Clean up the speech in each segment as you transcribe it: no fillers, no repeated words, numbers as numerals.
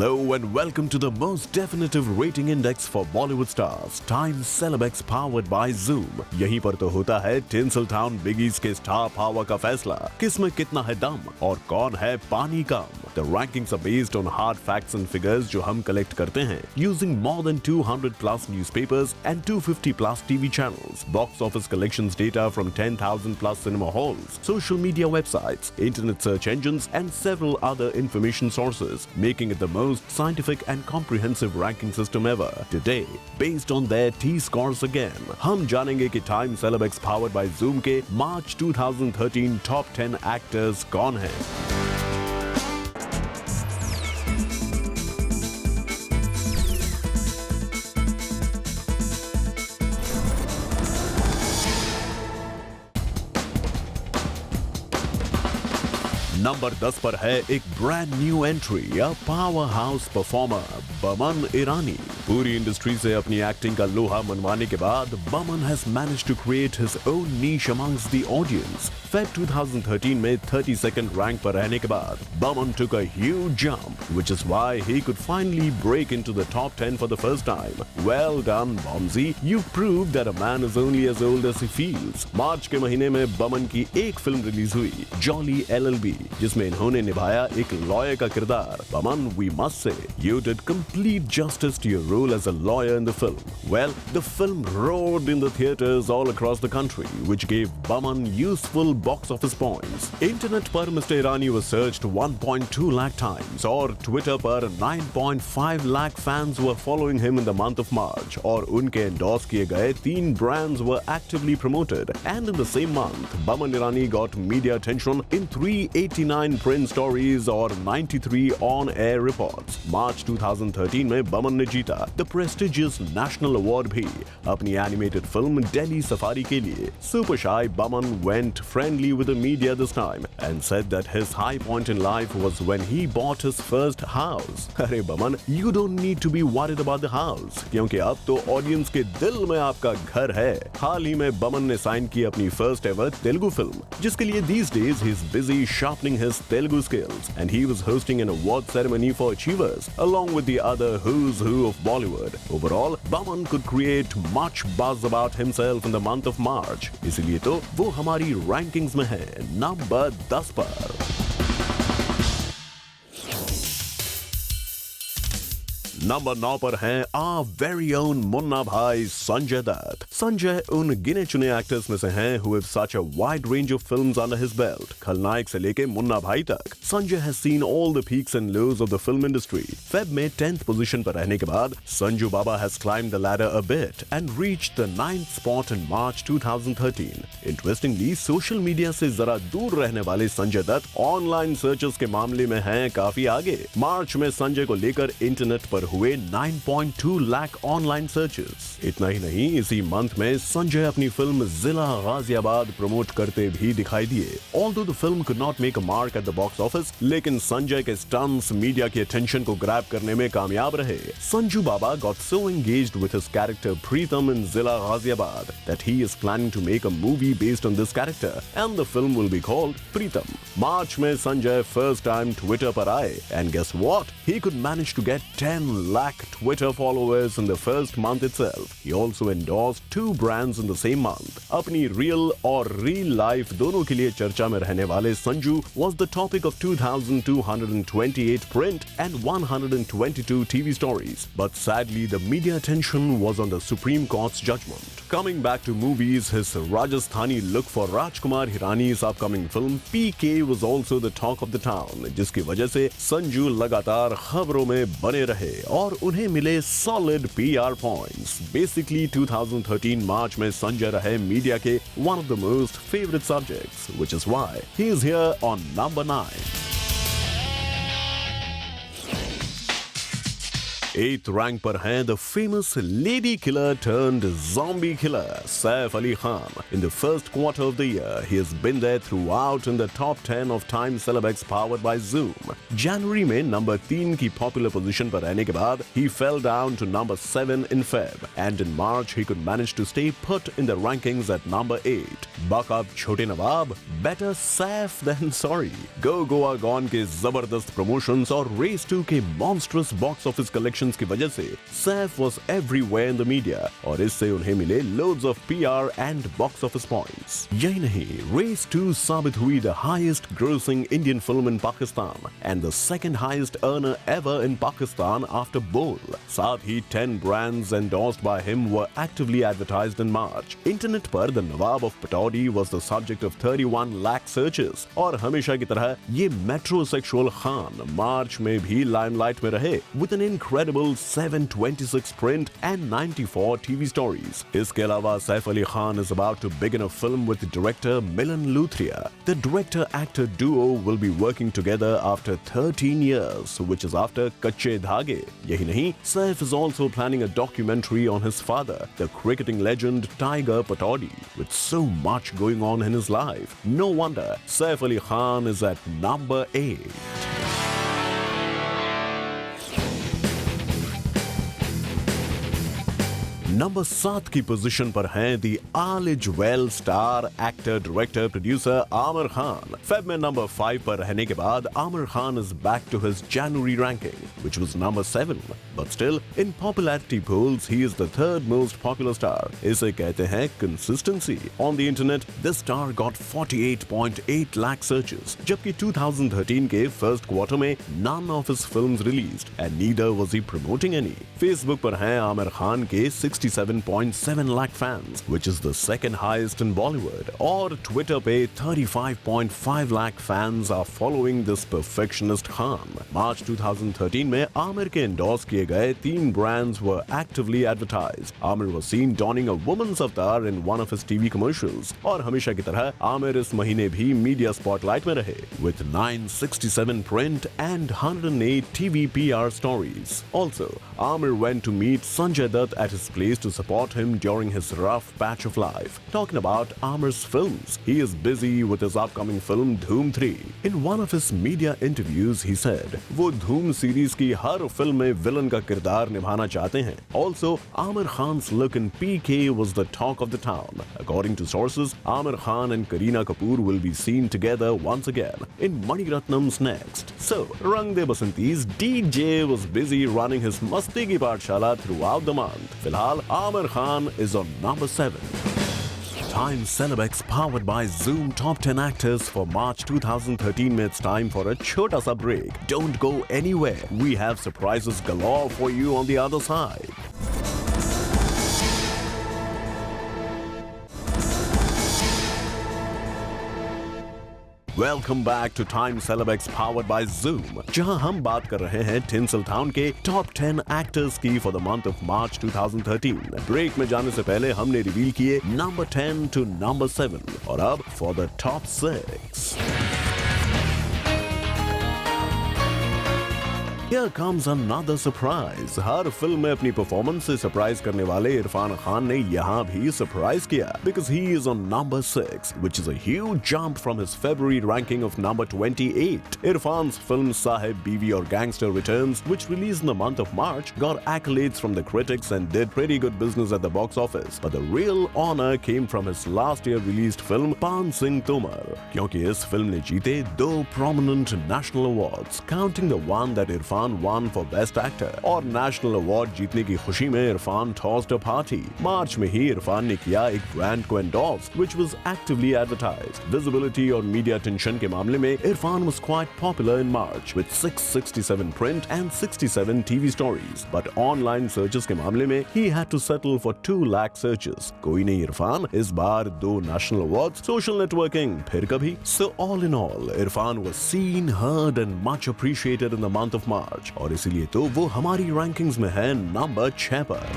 Hello and welcome to the most definitive rating index for Bollywood stars, Time Celebex powered by Zoom। यहीं पर तो होता है टिंसलटाउन बिगीज के स्टार पावर का फैसला, किसमें कितना है दम और कौन है पानी कम। The rankings are based on hard facts and figures जो हम कलेक्ट करते हैं using more than 200 plus newspapers and 250 plus TV channels, box office collections data from 10,000 plus cinema halls, social media websites, internet search engines and several other information sources, making it the most scientific and comprehensive ranking system ever. Today, based on their T-scores again, हम जानेंगे कि Time Celebex powered by Zoom के March 2013 top 10 actors कौन हैं। Number 10 पर है एक brand new entry, a power house performer Boman Irani. पूरी इंडस्ट्री से अपनी एक्टिंग का लोहा मनवाने के बाद Boman has managed to create his own niche amongst the audience. Feb 2013 में 32nd रैंक पर रहने के बाद Boman took a huge jump, which is why he could finally break into the top 10 for the first time. Well done, Bomzi. You've proved that a man is only as old as he feels. मार्च के महीने में बमन की एक film release हुई, jolly LLB, जिसमें इन्होंने निभाया एक लॉयर का किरदार। Boman, we must say, you did complete justice to your role as a lawyer in the film. Well, the film roared in the theaters all across the country, which gave Baman useful box office points. Internet पर mister Irani was searched 1.2 lakh times और Twitter पर 9.5 lakh fans were following him in the month of March और उनके endorse किए गए 3 brands were actively promoted. And in the same month, Baman Irani got media attention in 389 print stories और 93 on-air reports. March 2013 में बमन ने जीता the prestigious national award भी अपनी एनिमेटेड फिल्म दिल्ली सफारी के लिए। Super shy Baman went friendly with the media this time and said that his high point in life was when he bought his first house. अरे Boman, you don't need to be worried about the house, क्योंकि अब तो audience के दिल में आपका घर है। हाल ही में बमन ने साइन की अपनी फर्स्ट एवर तेलुगु फिल्म, जिसके लिए these days he is busy sharpening his Telugu skills and he was hosting an award ceremony for achievers along with the other who's who of Bollywood. Overall, Baman could create much buzz about himself in the month of March. इसीलिए तो वो हमारी rankings में है number 10 पर। Number 9 पर हैं our very own Munna भाई संजय दत्त। संजय उन गिने चुने एक्टर्स में से हैं who have such a wide range of films under his belt. खलनायक से लेके मुन्ना भाई तक Sanjay has seen all the peaks and lows of the film industry. Feb में 10th पोजीशन पर रहने के बाद संजू बाबा has climbed the ladder a bit and reached the 9th spot in March 2013. Interestingly, social media से जरा दूर रहने वाले संजय दत्त ऑनलाइन सर्चेस के मामले में हैं काफी आगे। मार्च में संजय को लेकर इंटरनेट पर हुए 9.2 लाख ऑनलाइन सर्चेस। इतना ही नहीं, इसी मंथ में संजय अपनी फिल्म जिला गाजियाबाद प्रमोट करते भी दिखाई दिए। Although the film could not make a mark at the box office, लेकिन संजय के स्टंट्स मीडिया की अटेंशन को ग्रैब करने में कामयाब रहे। संजू बाबा got so engaged with his character Pritam in Zila Ghaziabad that he is planning to make a movie based on this character and the film will be called Pritam. मार्च में Sanjay first time Twitter पर आए and guess what? He could manage to get 10 lakh Twitter followers in the first month itself. He also endorsed 2 brands in the same month. अपनी real और real life दोनों के लिए चर्चा में रहने वाले Sanju was the topic of 2,228 print and 122 TV stories. But sadly, the media attention was on the Supreme Court's judgment. Coming back to movies, his Rajasthani look for Rajkumar Hirani's upcoming film PK was also the talk of the town, जिसकी वजह से संजू लगातार खबरों में बने रहे और उन्हें मिले सॉलिड PR पॉइंट्स। बेसिकली 2013 मार्च में संजय रहे मीडिया के one of the most favorite subjects, which is why he is here on number 9. 8th rank पर हैं the famous lady killer turned zombie killer Saif Ali Khan. In the first quarter of the year, he has been there throughout in the top 10 of Time Celebx powered by Zoom. January में number 3 की popular position पर रहने के बाद he fell down to number 7 in Feb, and in March he could manage to stay put in the rankings at number 8. Buck up छोटे नवाब, better safe than sorry. Go Goa Gone के जबरदस्त promotions और Race 2 के monstrous box office collections की वजह से Saif was everywhere in the media और इससे उन्हें मिले loads of PR and box office points. यही नहीं, Race 2 साबित हुई the highest grossing Indian film in Pakistan and the second highest earner ever in Pakistan after Bol. साथ ही 10 brands endorsed by him were actively advertised in March. Internet पर the Nawab of Pataudi was the subject of 31 lakh searches और हमेशा की तरह ये metrosexual Khan मार्च में भी limelight में रहे with an incredible 726 print and 94 TV stories. इसके अलावा Saif Ali Khan is about to begin a film with director Milan Luthria. The director-actor duo will be working together after 13 years, which is after Kacche Dhage. यही नहीं, Saif is also planning a documentary on his father, the cricketing legend Tiger Pataudi. With so much going on in his life, no wonder Saif Ali Khan is at number 8. Number 7 की position पर हैं the all is well star actor director producer Aamir Khan. Feb में number 5 पर रहने के बाद Aamir Khan is back to his January ranking which was number 7, but still in popularity polls he is the third most popular star. इसे कहते हैं consistency. On the internet this star got 48.8 lakh searches, जबकि 2013 के फर्स्ट क्वार्टर में none of his films released and neither was he promoting any. Facebook पर हैं आमिर खान के 67.7 lakh fans, which is the second highest in Bollywood. और Twitter पे 35.5 lakh fans are following this perfectionist Khan. March 2013 में आमिर के endorse किए गए 3 brands were actively advertised. Amir was seen donning a woman's avatar in one of his TV commercials. और हमेशा की तरह आमिर इस महीने भी media spotlight में रहे, with 967 print and 108 TV PR stories. Also, Amir went to meet Sanjay Dutt at his place to support him during his rough patch of life. Talking about Amir's films, he is busy with his upcoming film Dhoom 3. In one of his media interviews, he said, वो Dhoom series की हर film में villain का किरदार निभाना चाहते हैं. Also, Amir Khan's look in PK was the talk of the town. According to sources, Amir Khan and Kareena Kapoor will be seen together once again in Mani Ratnam's Next. So, Rang De Basanti's DJ was busy running his Masti Ki Pathshala throughout the month. फिलहाल Amir Khan is on number 7. Time Celebx powered by Zoom Top 10 Actors for March 2013 में it's time for a छोटा सा break. Don't go anywhere. We have surprises galore for you on the other side. Welcome back to Time Celebx powered by Zoom, जहां हम बात कर रहे हैं Tinseltown के टॉप 10 एक्टर्स की for the month of March 2013. Break में जाने से पहले हमने रिवील किए नंबर 10 टू नंबर 7 और अब for the top 6. Here comes another surprise. Her film में अपनी परफॉर्मेंस से सरप्राइज करने वाले इरफान खान ने यहाँ भी सरप्राइज किया because he is on number 6, which is a huge jump from his February ranking of number 28. Irfan's film Sahib, Biwi और Gangster Returns, which released in the month of March, got accolades from the critics and did pretty good business at the box office. But the real honor came from his last year released film Paan Singh Tomar, क्योंकि इस film ने जीते 2 prominent national awards, counting the one that Irfan won for Best Actor. और national award जीतने की खुशी में Irfan tossed a party. मार्च में ही इरफान ने किया एक ब्रांड को endorse, which was actively advertised. Visibility और media attention के मामले में Irfan was quite popular in March with 667 print and 67 TV stories. But online searches के मामले में he had to settle for 2 lakh searches. कोई नहीं इरफान, इस बार 2 national awards, social networking, फिर कभी. So all in all, Irfan was seen, heard and much appreciated in the month of March. और इसीलिए तो वो हमारी रैंकिंग्स में है नंबर 6 पर.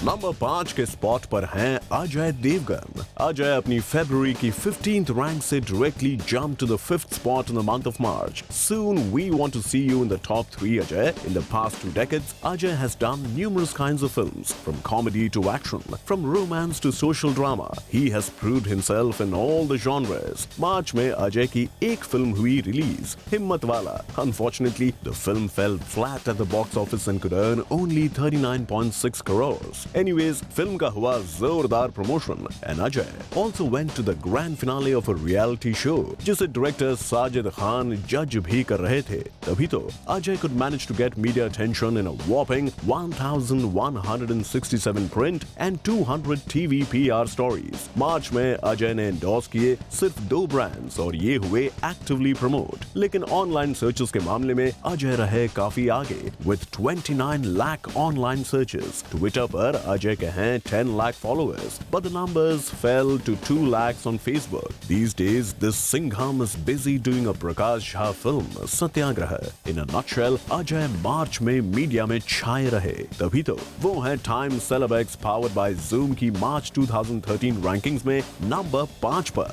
नंबर 5 के स्पॉट पर हैं अजय देवगन. अजय अपनी फरवरी की 15th रैंक से directly jump to the 5th spot in the month of March. Soon we want to see you in the top 3, Ajay. In the past 2 decades, Ajay has done numerous kinds of films, from comedy to action, from romance to social drama. He has proved himself in all the genres. March में अजय की एक film हुई release, हिम्मत वाला. Unfortunately, the film fell flat at the box office and could earn only 39.6 crores. Anyways, film का हुआ जोरदार promotion and Ajay also went to the grand finale of a reality show, जिसे director Sajid Khan जज भी कर रहे थे. तभी तो Ajay could manage to get media attention in a whopping 1,167 print and 200 TV PR stories. मार्च में अजय ने एंडोर्स किए सिर्फ 2 ब्रांड्स और ये हुए एक्टिवली प्रमोट. लेकिन ऑनलाइन सर्चेस के मामले में अजय रहे काफी आगे with 29 lakh online searches. Twitter पर अजय के हैं 10 lakh followers, but the numbers fell to 2 lakhs on Facebook. These days, this Singham is busy doing a Prakash Jha film, Satyagraha. In a nutshell, Ajay मार्च में मीडिया में छाए रहे. तभी तो वो है time celebs powered by Zoom की मार्च 2013 rankings में नंबर 5 पर.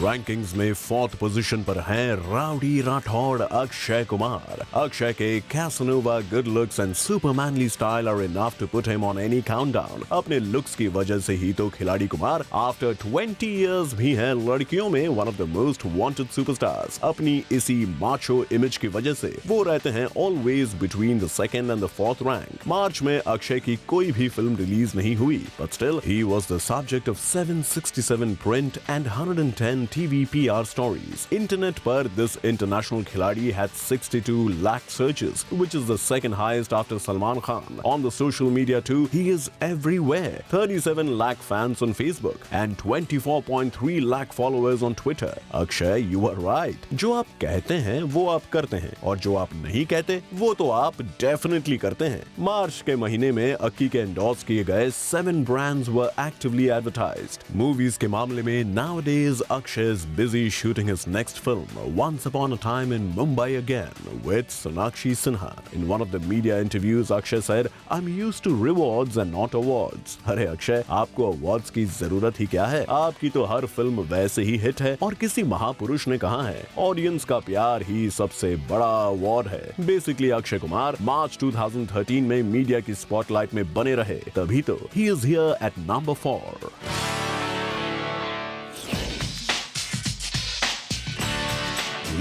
रैंकिंग्स में 4th पोजीशन पर हैं राउडी राठौड़ अक्षय कुमार. अक्षय के Casanova, good looks and super manly style are enough to put him on any countdown. अपने लुक्स की वजह से ही तो खिलाड़ी कुमार आफ्टर 20 इयर्स भी हैं लड़कियों में one of the most wanted superstars. अपनी इसी माचो इमेज की वजह से वो रहते हैं always between the 2nd and the 4th rank. March में अक्षय की कोई भी फिल्म रिलीज नहीं हुई, but still he was the subject of 767 print and 110 TV PR stories. Internet पर this international खिलाड़ी had 62 lakh searches, which is the second highest after Salman Khan. On the social media too, he is everywhere. 37 lakh fans on Facebook and 24.3 lakh followers on Twitter. Akshay, you are right. जो आप कहते हैं वो आप करते हैं, और जो आप नहीं कहते वो तो आप definitely करते हैं. मार्च के महीने में अक्की के एंडोर्स किए गए 7 brands were actively advertised. Movies के मामले में nowadays Akshay is busy shooting his next film, Once Upon a Time in Mumbai Again, with Sonakshi Sinha. In one of the media interviews, Akshay said, "I'm used to rewards and not awards." अरे अक्षय, आपको awards की जरूरत ही क्या है? आपकी तो हर film वैसे ही hit है, और किसी महापुरुष ने कहा है, ऑडियंस का प्यार ही सबसे बड़ा अवार्ड है. बेसिकली अक्षय कुमार मार्च 2013 में मीडिया की स्पॉटलाइट में बने रहे. तभी तो he is here at number 4.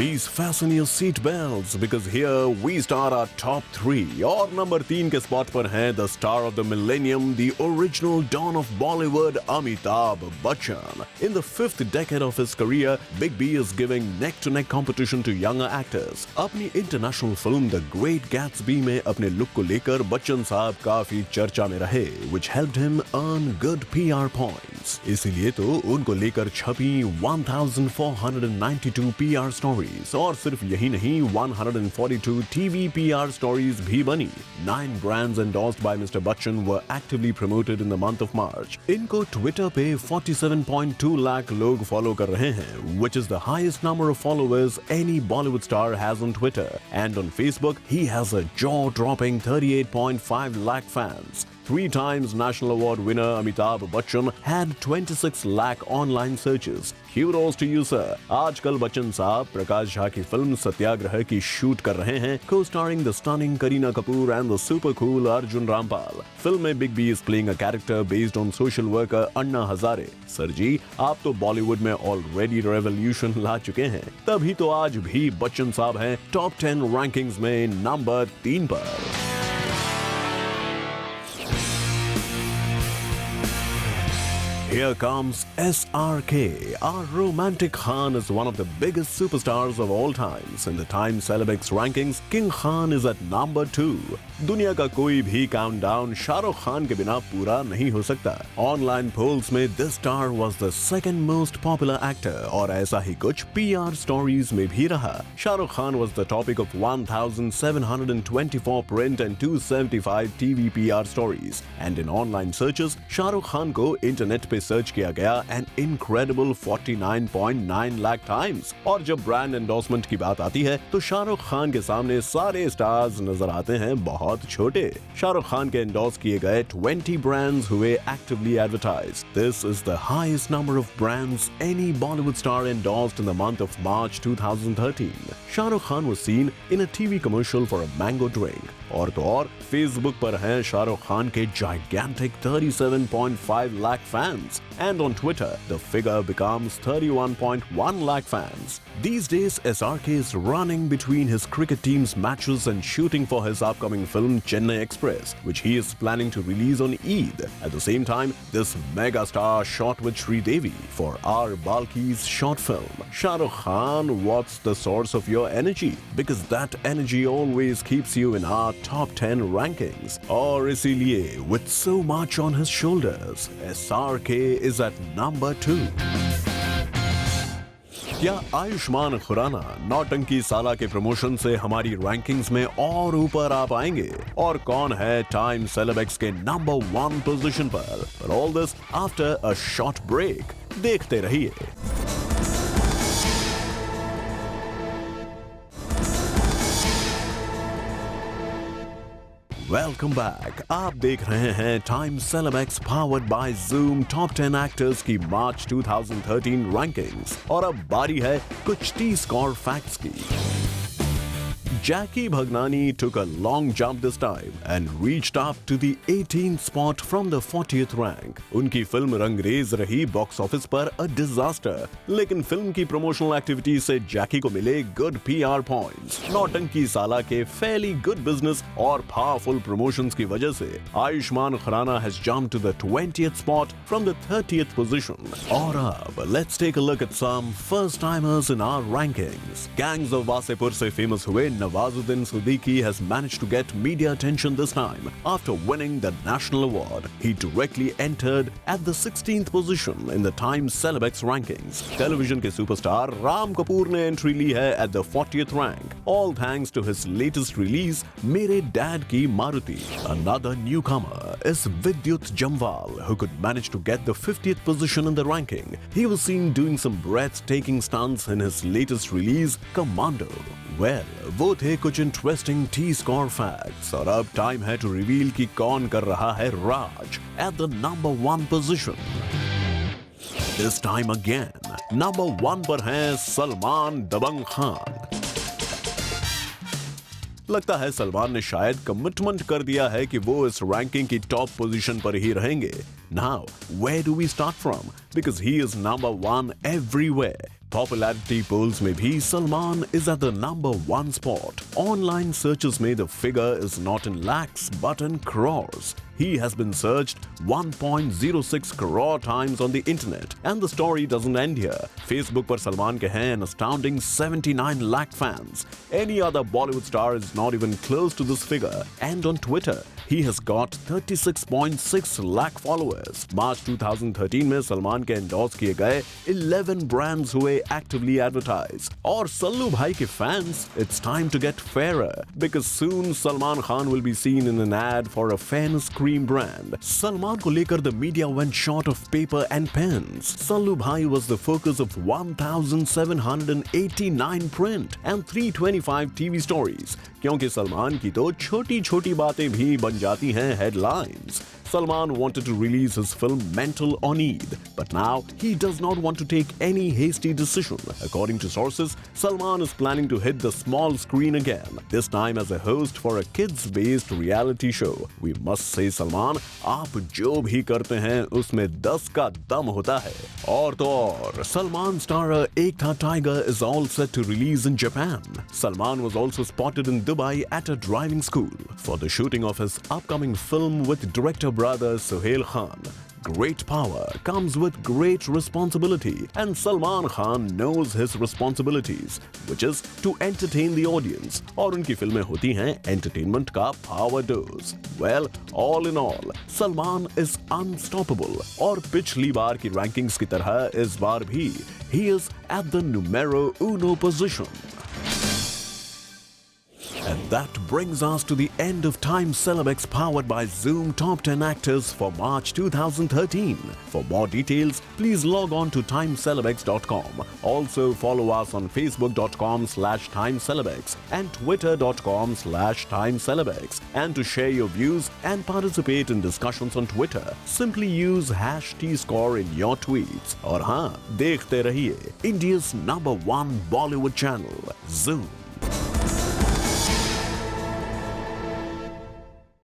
Please fasten your seat belts because here we start our top 3. और नंबर 3 के स्पॉट पर हैं the star of the millennium, the original dawn of Bollywood, Amitabh Bachchan. In the 5th decade of his career, Big B is giving neck-to-neck competition to younger actors. अपनी international film The Great Gatsby में अपने look को लेकर बच्चन साहब काफी चर्चा में रहे, which helped him earn good PR points. इसीलिए तो उनको लेकर छपी 1492 PR stories. और सिर्फ यही नहीं, 142 TV PR stories भी बनी. 9 brands endorsed by Mr. Bachchan were actively promoted in the month of March. इनको ट्विटर पे 47.2 lakh लोग फॉलो कर रहे हैं, which is the highest number of followers any Bollywood star has on Twitter. And on Facebook, he has a jaw-dropping 38.5 lakh fans. 3 times National Award winner Amitabh Bachchan had 26 lakh online searches. Kudos to you, sir. आजकल बच्चन साहब प्रकाश झा की film सत्याग्रह की shoot कर रहे हैं, co-starring the stunning Kareena Kapoor and the super cool Arjun Rampal. Film में Big B is playing a character based on social worker Anna Hazare. Sir ji, आप तो बॉलीवुड में ऑलरेडी रेवोल्यूशन ला चुके हैं, तभी तो आज भी बच्चन साहब हैं टॉप 10 रैंकिंग्स में नंबर 3 पर. Here comes SRK. Our romantic Khan is one of the biggest superstars of all times. In the Time Celebx rankings, King Khan is at number 2. दुनिया का कोई भी काउंटडाउन शाहरुख खान के बिना पूरा नहीं हो सकता. ऑनलाइन पोल्स में this star was the second most popular actor, और ऐसा ही कुछ PR stories में भी रहा. Shahrukh Khan was the topic of 1724 print and 275 TV PR stories. And in online searches, Shahrukh Khan को इंटरनेट पे सर्च किया गया एन इनक्रेडिबल 49.9 लाख टाइम्स। और जब ब्रांड एंडोर्समेंट की बात आती है तो शाहरुख खान के सामने सारे स्टार्स नजर आते हैं बहुत छोटे। शाहरुख खान के एंडोर्स किए गए 20 ब्रांड्स हुए actively advertised. This is the highest number of brands any Bollywood star endorsed in the month of March 2013. Shahrukh Khan was seen in a TV commercial for a mango drink. और तो और फेसबुक पर हैं शाहरुख खान के gigantic 37.5 lakh fans, and on Twitter the figure becomes 31.1 lakh fans. These days SRK is running between his cricket team's matches and shooting for his upcoming film Chennai Express, which he is planning to release on Eid. At the same time, this mega star shot with Sridevi for R. Balki's short film. Shahrukh Khan, what's the source of your energy? Because that energy always keeps you in our top 10 rankings. और इसीलिए with so much on his shoulders, SRK is at number 2. क्या आयुष्मान खुराना नौटंकी साला के promotion से हमारी rankings में और ऊपर आ पाएंगे? और कौन है टाइम सेलेब्स के नंबर 1 पोजीशन पर? But all this after a short break. देखते रहिए। Welcome back. आप देख रहे हैं time celebs powered by Zoom top 10 actors की मार्च 2013 रैंकिंग्स। और अब बारी है कुछ T-Score फैक्ट्स की। Jackie Bhagnani took a long jump this time and reached up to the 18th spot from the 40th rank. उनकी फिल्म रंगरेज रही बॉक्स ऑफिस पर a disaster, लेकिन फिल्म की प्रमोशनल एक्टिविटी से जैकी को मिले गुड PR पॉइंट्स। नौटंकी साला के fairly good business और powerful promotions की वजह से Ayushman Khurana has jumped to the 20th spot from the 30th position. और अब let's take a look at some first timers in our rankings. Gangs of Wasepur से फेमस हुए Nawazuddin Siddiqui has managed to get media attention this time after winning the national award. He directly entered at the 16th position in the Times Celebs rankings. Television के superstar Ram Kapoor ने entry ली है at the 40th rank, all thanks to his latest release मेरे dad की Maruti. Another newcomer is Vidyut Jamwal, who could manage to get the 50th position in the ranking. He was seen doing some breathtaking stunts in his latest release, Commando. Well, वो थे कुछ interesting T-Score facts. और अब time है to reveal कि कौन कर रहा है राज at the number 1 position. This time again number 1 पर हैं सलमान दबंग खान। लगता है सलमान ने शायद कमिटमेंट कर दिया है कि वो इस रैंकिंग की टॉप पोजीशन पर ही रहेंगे। Now, where do we start from? Because he is number 1 everywhere. Popularity polls में भी Salman is at the number 1 spot. Online searches में the figure is not in lakhs but in crores. He has been searched 1.06 crore times on the internet. And the story doesn't end here. Facebook पर सलमान के हैं an astounding 79 lakh fans. Any other Bollywood star is not even close to this figure. And on Twitter, he has got 36.6 lakh followers. March 2013 में सलमान के endorse किए गए 11 brands हुए actively advertised. और सल्लू भाई के fans, it's time to get fairer because soon Salman Khan will be seen in an ad for a fairness cream brand. Salman को लेकर the media went short of paper and pens. Sallu भाई was the focus of 1,789 print and 325 TV stories. क्योंकि सलमान की तो छोटी-छोटी बातें भी बन जाती हैं headlines. Salman wanted to release his film Mental on Eid, but now he does not want to take any hasty decision. According to sources, Salman is planning to hit the small screen again, this time as a host for a kids-based reality show. We must say, Salman, आप जो भी करते हैं उसमें 10 का दम होता है. और तो और, Salman starrer Ekta Tiger is all set to release in Japan. Salman was also spotted in Dubai at a driving school for the shooting of his upcoming film with director brother Sohail Khan. Great power comes with great responsibility, and Salman Khan knows his responsibilities, which is to entertain the audience. और उनकी फिल्में होती हैं entertainment का power dose. Well, all in all, Salman is unstoppable. और पिछली बार की rankings की तरह इस बार भी he is at the numero 1 position. And That brings us to the end of Time Celebex powered by Zoom Top 10 Actors for March 2013. For more details, please log on to timecelebex.com. Also follow us on facebook.com/timecelebex and twitter.com/timecelebex. And to share your views and participate in discussions on Twitter, simply use #Tscore in your tweets. और हाँ, देखते रहिए India's #1 Bollywood channel, Zoom.